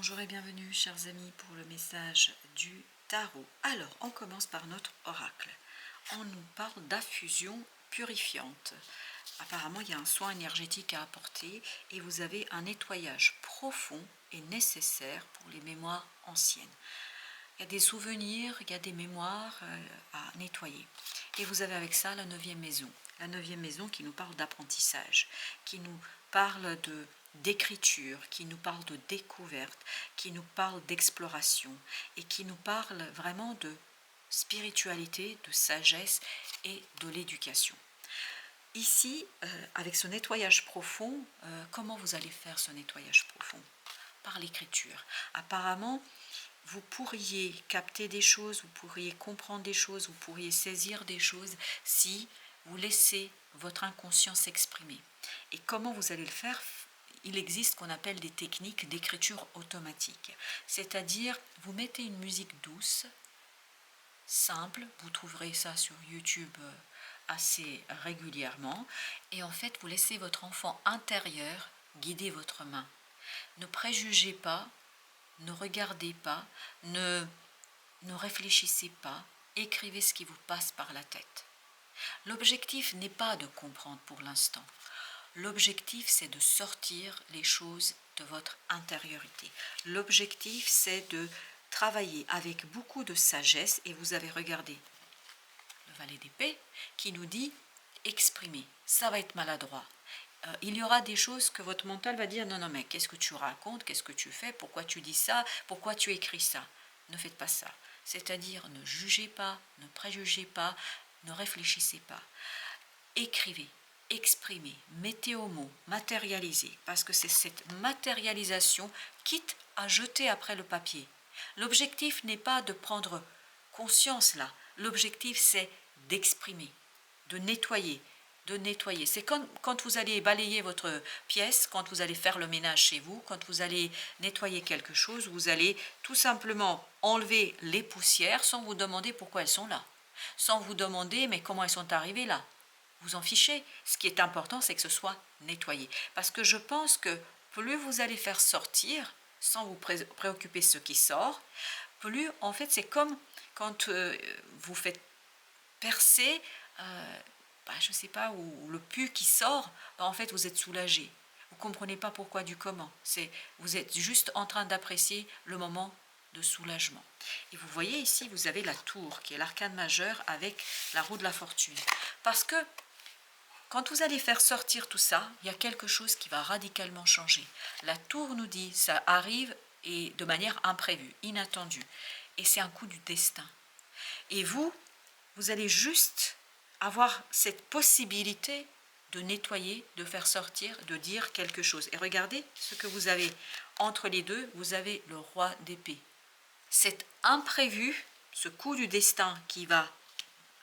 Bonjour et bienvenue chers amis pour le message du tarot. Alors on commence par notre oracle. On nous parle d'affusion purifiante. Apparemment il y a un soin énergétique à apporter et vous avez un nettoyage profond et nécessaire pour les mémoires anciennes. Il y a des souvenirs, il y a des mémoires à nettoyer. Et vous avez avec ça la 9e maison. La 9e maison qui nous parle d'apprentissage, qui nous parle d'écriture, qui nous parle de découverte, qui nous parle d'exploration et qui nous parle vraiment de spiritualité, de sagesse et de l'éducation. Ici, avec ce nettoyage profond, comment vous allez faire ce nettoyage profond? Par l'écriture. Apparemment, vous pourriez capter des choses, vous pourriez comprendre des choses, vous pourriez saisir des choses si vous laissez votre inconscient s'exprimer. Et comment vous allez le faire? Il existe ce qu'on appelle des techniques d'écriture automatique. C'est-à-dire, vous mettez une musique douce, simple, vous trouverez ça sur YouTube assez régulièrement, et en fait, vous laissez votre enfant intérieur guider votre main. Ne préjugez pas, ne regardez pas, ne réfléchissez pas, écrivez ce qui vous passe par la tête. L'objectif n'est pas de comprendre pour l'instant. L'objectif, c'est de sortir les choses de votre intériorité. L'objectif, c'est de travailler avec beaucoup de sagesse. Et vous avez regardé le valet d'épée qui nous dit exprimer. Ça va être maladroit. Il y aura des choses que votre mental va dire non, non, mais qu'est-ce que tu racontes, qu'est-ce que tu fais, pourquoi tu dis ça, pourquoi tu écris ça. Ne faites pas ça. C'est-à-dire ne jugez pas, ne préjugez pas, ne réfléchissez pas. Écrivez, exprimez, mettez au mot, matérialisez, parce que c'est cette matérialisation quitte à jeter après le papier. L'objectif n'est pas de prendre conscience là, l'objectif c'est d'exprimer, de nettoyer. C'est quand vous allez balayer votre pièce, quand vous allez faire le ménage chez vous, quand vous allez nettoyer quelque chose, vous allez tout simplement enlever les poussières sans vous demander pourquoi elles sont là, sans vous demander mais comment elles sont arrivées là. Vous en fichez. Ce qui est important, c'est que ce soit nettoyé. Parce que je pense que plus vous allez faire sortir, sans vous préoccuper de ce qui sort, plus, en fait, c'est comme quand vous faites percer, je ne sais pas, ou le pu qui sort, en fait, vous êtes soulagé. Vous ne comprenez pas pourquoi du comment. Vous êtes juste en train d'apprécier le moment de soulagement. Et vous voyez ici, vous avez la tour, qui est l'arcane majeur avec la roue de la fortune. Parce que quand vous allez faire sortir tout ça, il y a quelque chose qui va radicalement changer. La tour nous dit, ça arrive et de manière imprévue, inattendue. Et c'est un coup du destin. Et vous allez juste avoir cette possibilité de nettoyer, de faire sortir, de dire quelque chose. Et regardez ce que vous avez entre les deux, vous avez le roi d'épée. Cet imprévu, ce coup du destin qui va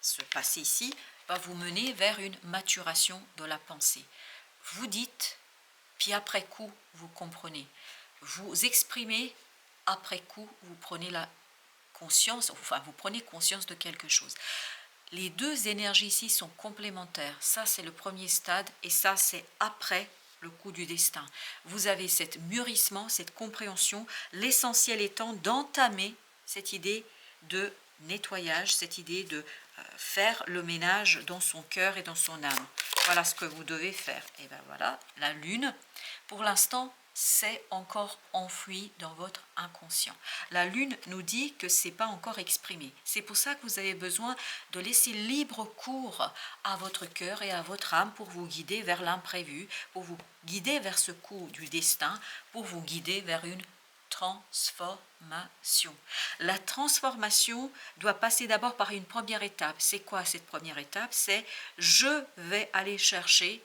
se passer ici, va vous mener vers une maturation de la pensée. Vous dites, puis après coup, vous comprenez. Vous exprimez, après coup, vous prenez la conscience, enfin, vous prenez conscience de quelque chose. Les deux énergies ici sont complémentaires. Ça, c'est le premier stade, et ça, c'est après le coup du destin. Vous avez cet mûrissement, cette compréhension, l'essentiel étant d'entamer cette idée de nettoyage, cette idée de faire le ménage dans son cœur et dans son âme. Voilà ce que vous devez faire. Et bien voilà, la lune, pour l'instant, c'est encore enfoui dans votre inconscient. La lune nous dit que ce n'est pas encore exprimé. C'est pour ça que vous avez besoin de laisser libre cours à votre cœur et à votre âme pour vous guider vers l'imprévu, pour vous guider vers ce coup du destin, pour vous guider vers une transformation. La transformation doit passer d'abord par une première étape. C'est quoi cette première étape? C'est je vais aller chercher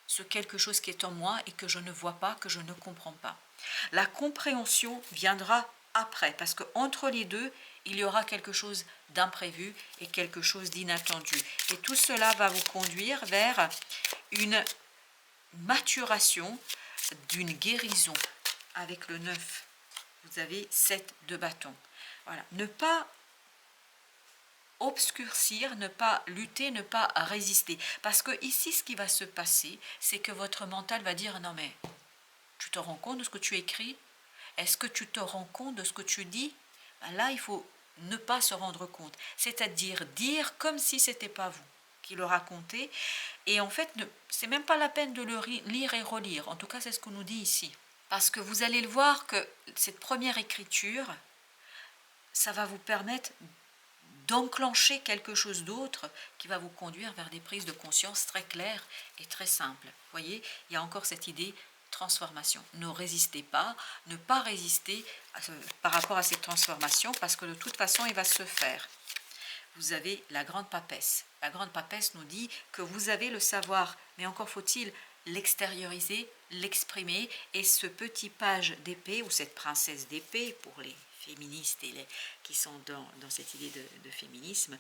ce quelque chose qui est en moi et que je ne vois pas, que je ne comprends pas. La compréhension viendra après, parce qu'entre les deux, il y aura quelque chose d'imprévu et quelque chose d'inattendu. Et tout cela va vous conduire vers une maturation, d'une guérison avec le 9. Vous avez 7 de bâton. Voilà. Ne pas obscurcir, ne pas lutter, ne pas résister. Parce que ici, ce qui va se passer, c'est que votre mental va dire « Non mais, tu te rends compte de ce que tu écris ? Est-ce que tu te rends compte de ce que tu dis? Ben là, il faut ne pas se rendre compte, c'est-à-dire dire comme si c'était pas vous qui le racontez, et en fait, c'est même pas la peine de le lire et relire, en tout cas c'est ce qu'on nous dit ici. Parce que vous allez le voir que cette première écriture, ça va vous permettre d'enclencher quelque chose d'autre qui va vous conduire vers des prises de conscience très claires et très simples. Vous voyez, il y a encore cette idée transformation. Ne résistez pas, ne pas résister par rapport à cette transformation, parce que de toute façon, il va se faire. Vous avez la grande papesse. La grande papesse nous dit que vous avez le savoir, mais encore faut-il l'extérioriser, l'exprimer, et ce petit page d'épée, ou cette princesse d'épée pour les féministes et les qui sont dans cette idée de féminisme,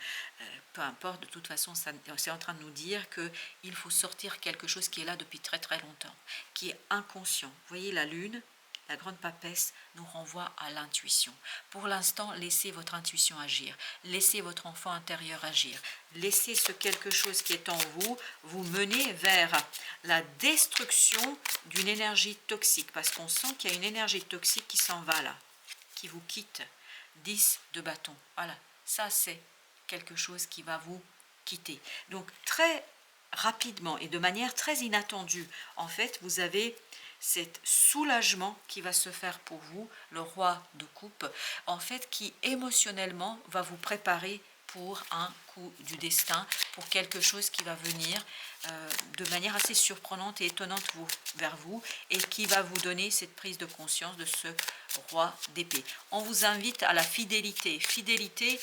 peu importe, de toute façon, c'est en train de nous dire qu'il faut sortir quelque chose qui est là depuis très très longtemps, qui est inconscient. Vous voyez la lune, la grande papesse nous renvoie à l'intuition. Pour l'instant, laissez votre intuition agir, laissez votre enfant intérieur agir, laissez ce quelque chose qui est en vous vous mener vers la destruction d'une énergie toxique, parce qu'on sent qu'il y a une énergie toxique qui s'en va là, qui vous quitte. 10 de bâton, voilà, ça c'est quelque chose qui va vous quitter. Donc très rapidement et de manière très inattendue, en fait, vous avez cet soulagement qui va se faire pour vous, le roi de coupe, en fait, qui émotionnellement va vous préparer pour un coup du destin, pour quelque chose qui va venir de manière assez surprenante et étonnante vers vous, et qui va vous donner cette prise de conscience de ce roi d'épée. On vous invite à la fidélité, fidélité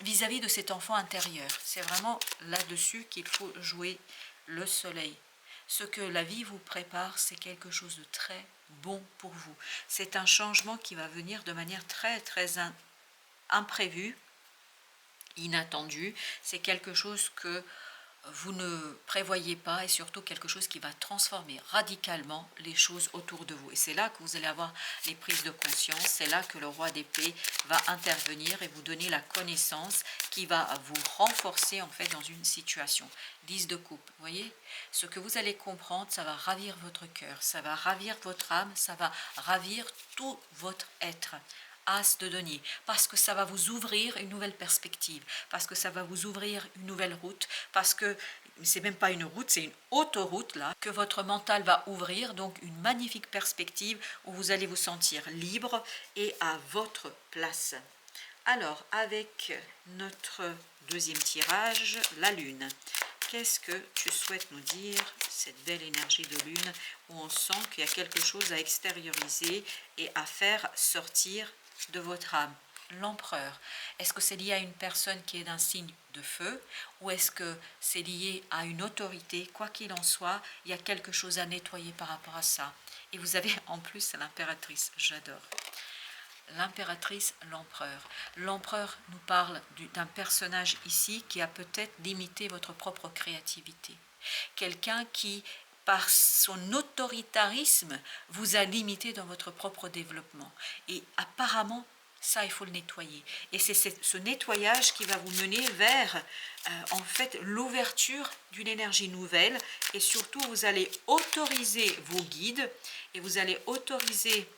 vis-à-vis de cet enfant intérieur. C'est vraiment là-dessus qu'il faut jouer le soleil. Ce que la vie vous prépare, c'est quelque chose de très bon pour vous. C'est un changement qui va venir de manière très très imprévue, inattendue. C'est quelque chose que vous ne prévoyez pas, et surtout quelque chose qui va transformer radicalement les choses autour de vous. Et c'est là que vous allez avoir les prises de conscience, c'est là que le roi d'épée va intervenir et vous donner la connaissance qui va vous renforcer en fait dans une situation. 10 de coupe, vous voyez, ce que vous allez comprendre, ça va ravir votre cœur, ça va ravir votre âme, ça va ravir tout votre être. As de denier, parce que ça va vous ouvrir une nouvelle perspective, parce que ça va vous ouvrir une nouvelle route, parce que c'est même pas une route, c'est une autoroute là, que votre mental va ouvrir, donc une magnifique perspective où vous allez vous sentir libre et à votre place. Alors, avec notre deuxième tirage, la lune, qu'est-ce que tu souhaites nous dire, cette belle énergie de lune, où on sent qu'il y a quelque chose à extérioriser et à faire sortir de votre âme? L'empereur, est-ce que c'est lié à une personne qui est d'un signe de feu, ou est-ce que c'est lié à une autorité? Quoi qu'il en soit, il y a quelque chose à nettoyer par rapport à ça. Et vous avez en plus l'impératrice, j'adore. L'impératrice, l'empereur. L'empereur nous parle d'un personnage ici qui a peut-être limité votre propre créativité. Quelqu'un qui, par son autoritarisme, vous a limité dans votre propre développement. Et apparemment, ça, il faut le nettoyer. Et c'est ce nettoyage qui va vous mener vers, en fait, l'ouverture d'une énergie nouvelle. Et surtout, vous allez autoriser vos guides et vous allez autoriser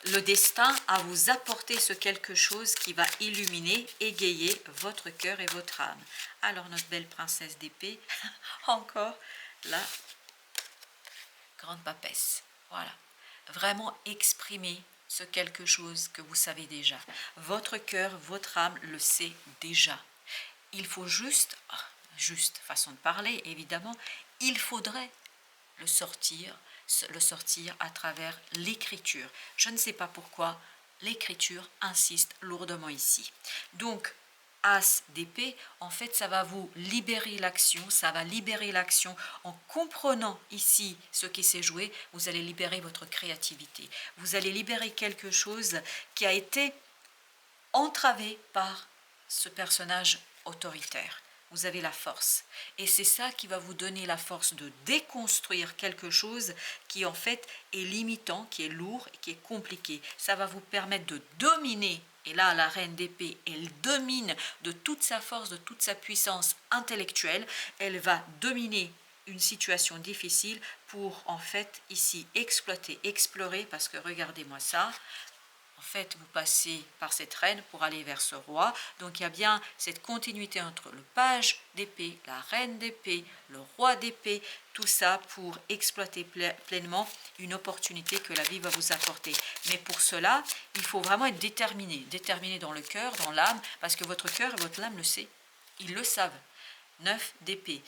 le destin à vous apporter ce quelque chose qui va illuminer, égayer votre cœur et votre âme. Alors, notre belle princesse d'épée, encore la grande papesse. Voilà. Vraiment exprimer ce quelque chose que vous savez déjà. Votre cœur, votre âme le sait déjà. Il faut juste façon de parler évidemment, il faudrait le sortir à travers l'écriture. Je ne sais pas pourquoi l'écriture insiste lourdement ici. Donc, As d'épée, en fait, ça va vous libérer l'action, ça va libérer l'action en comprenant ici ce qui s'est joué, vous allez libérer votre créativité. Vous allez libérer quelque chose qui a été entravé par ce personnage autoritaire. Vous avez la force. Et c'est ça qui va vous donner la force de déconstruire quelque chose qui en fait est limitant, qui est lourd et qui est compliqué. Ça va vous permettre de dominer. Et là, la reine d'épée, elle domine de toute sa force, de toute sa puissance intellectuelle. Elle va dominer une situation difficile pour en fait ici exploiter, explorer, parce que regardez-moi ça. En fait, vous passez par cette reine pour aller vers ce roi. Donc, il y a bien cette continuité entre le page d'épée, la reine d'épée, le roi d'épée, tout ça pour exploiter pleinement une opportunité que la vie va vous apporter. Mais pour cela, il faut vraiment être déterminé, déterminé dans le cœur, dans l'âme, parce que votre cœur et votre âme le savent. Ils le savent. 9 d'épée.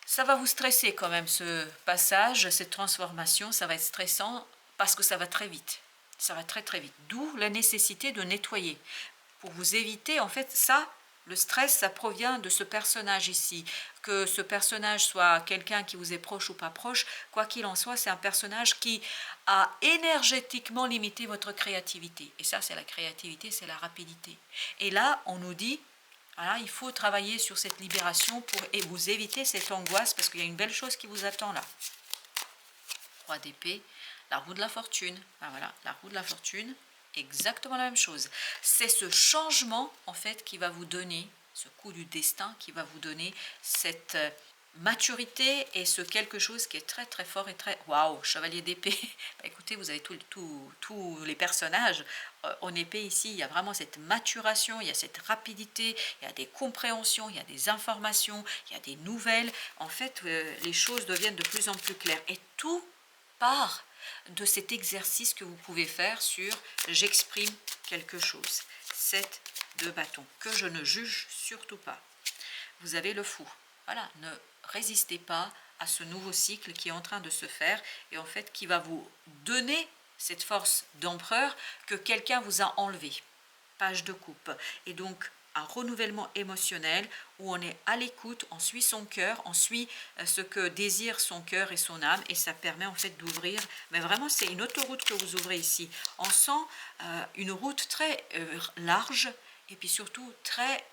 Ça va vous stresser quand même ce passage, cette transformation, ça va être stressant parce que ça va très vite. Ça va très très vite. D'où la nécessité de nettoyer. Pour vous éviter, en fait, ça, le stress, ça provient de ce personnage ici. Que ce personnage soit quelqu'un qui vous est proche ou pas proche, quoi qu'il en soit, c'est un personnage qui a énergétiquement limité votre créativité. Et ça, c'est la créativité, c'est la rapidité. Et là, on nous dit, voilà, il faut travailler sur cette libération pour vous éviter cette angoisse, parce qu'il y a une belle chose qui vous attend là. Roi d'épée, la roue de la fortune. Ah, voilà, la roue de la fortune, exactement la même chose. C'est ce changement en fait qui va vous donner, ce coup du destin qui va vous donner cette maturité et ce quelque chose qui est très très fort et très... Waouh, chevalier d'épée. Bah, écoutez, vous avez tous les personnages en épée ici. Il y a vraiment cette maturation, il y a cette rapidité, il y a des compréhensions, il y a des informations, il y a des nouvelles. En fait, les choses deviennent de plus en plus claires. Et tout part de cet exercice que vous pouvez faire sur j'exprime quelque chose. 7 de bâton, que je ne juge surtout pas. Vous avez le fou. Voilà, ne résistez pas à ce nouveau cycle qui est en train de se faire et en fait qui va vous donner cette force d'empereur que quelqu'un vous a enlevé. Page de coupe. Et donc, un renouvellement émotionnel où on est à l'écoute, on suit son cœur, on suit ce que désire son cœur et son âme et ça permet en fait d'ouvrir, mais vraiment c'est une autoroute que vous ouvrez ici. On sent une route très large et puis surtout très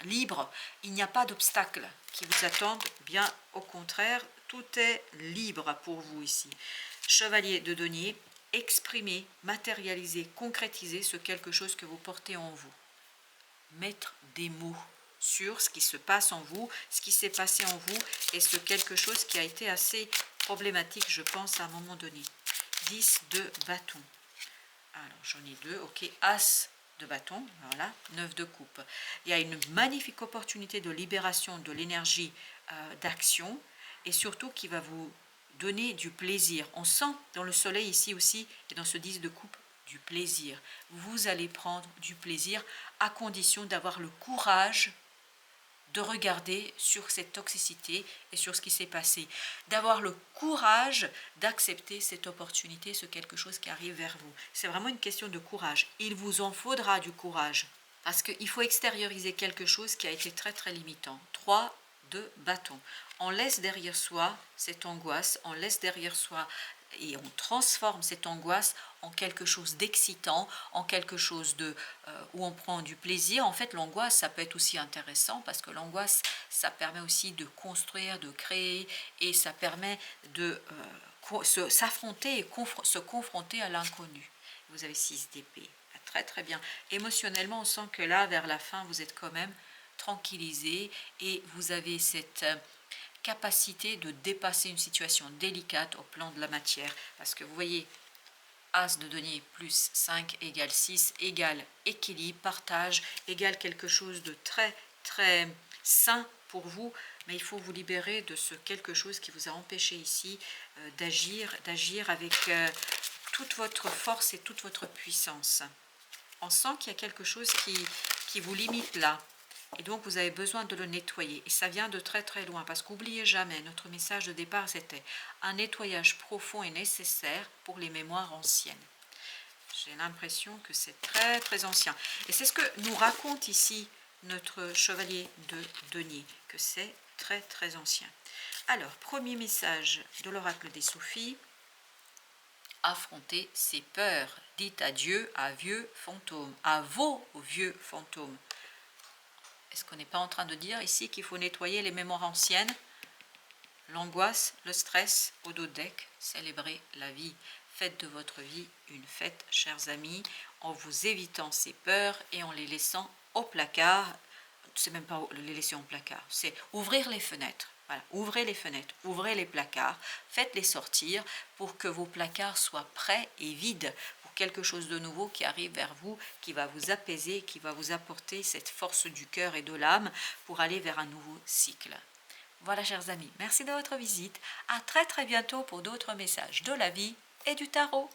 libre. Il n'y a pas d'obstacles qui vous attendent, bien au contraire, tout est libre pour vous ici. Chevalier de denier, exprimer, matérialiser, concrétiser ce quelque chose que vous portez en vous. Mettre des mots sur ce qui se passe en vous, ce qui s'est passé en vous et ce quelque chose qui a été assez problématique, je pense, à un moment donné. 10 de bâton. Alors, j'en ai 2, ok. As de bâton, voilà. 9 de coupe. Il y a une magnifique opportunité de libération de l'énergie d'action et surtout qui va vous donner du plaisir. On sent dans le soleil ici aussi et dans ce 10 de coupe du plaisir. Vous allez prendre du plaisir à condition d'avoir le courage de regarder sur cette toxicité et sur ce qui s'est passé, d'avoir le courage d'accepter cette opportunité, ce quelque chose qui arrive vers vous. C'est vraiment une question de courage. Il vous en faudra du courage parce qu'il faut extérioriser quelque chose qui a été très très limitant. 3 de bâton. On laisse derrière soi cette angoisse, on laisse derrière soi et on transforme cette angoisse en quelque chose d'excitant, en quelque chose où on prend du plaisir. En fait, l'angoisse, ça peut être aussi intéressant parce que l'angoisse, ça permet aussi de construire, de créer et ça permet de s'affronter et se confronter à l'inconnu. Vous avez 6 d'épée. Très très bien. Émotionnellement, on sent que là, vers la fin, vous êtes quand même tranquillisé et vous avez cette capacité de dépasser une situation délicate au plan de la matière. Parce que vous voyez, As de denier plus 5 égale 6 égale équilibre, partage, égale quelque chose de très très sain pour vous. Mais il faut vous libérer de ce quelque chose qui vous a empêché ici d'agir avec toute votre force et toute votre puissance. On sent qu'il y a quelque chose qui vous limite là. Et donc, vous avez besoin de le nettoyer. Et ça vient de très très loin. Parce qu'oubliez jamais, notre message de départ, c'était un nettoyage profond et nécessaire pour les mémoires anciennes. J'ai l'impression que c'est très très ancien. Et c'est ce que nous raconte ici notre chevalier de denier, que c'est très très ancien. Alors, premier message de l'oracle des Soufis. Affronter ses peurs. Dites adieu à vieux fantômes, à vos vieux fantômes. Est-ce qu'on n'est pas en train de dire ici qu'il faut nettoyer les mémoires anciennes, l'angoisse, le stress, au dos de deck, célébrer la vie. Faites de votre vie une fête, chers amis, en vous évitant ces peurs et en les laissant au placard. C'est même pas les laisser au placard, c'est ouvrir les fenêtres. Voilà, ouvrez les fenêtres, ouvrez les placards, faites-les sortir pour que vos placards soient prêts et vides pour quelque chose de nouveau qui arrive vers vous, qui va vous apaiser, qui va vous apporter cette force du cœur et de l'âme pour aller vers un nouveau cycle. Voilà, chers amis, merci de votre visite. À très bientôt pour d'autres messages de la vie et du tarot.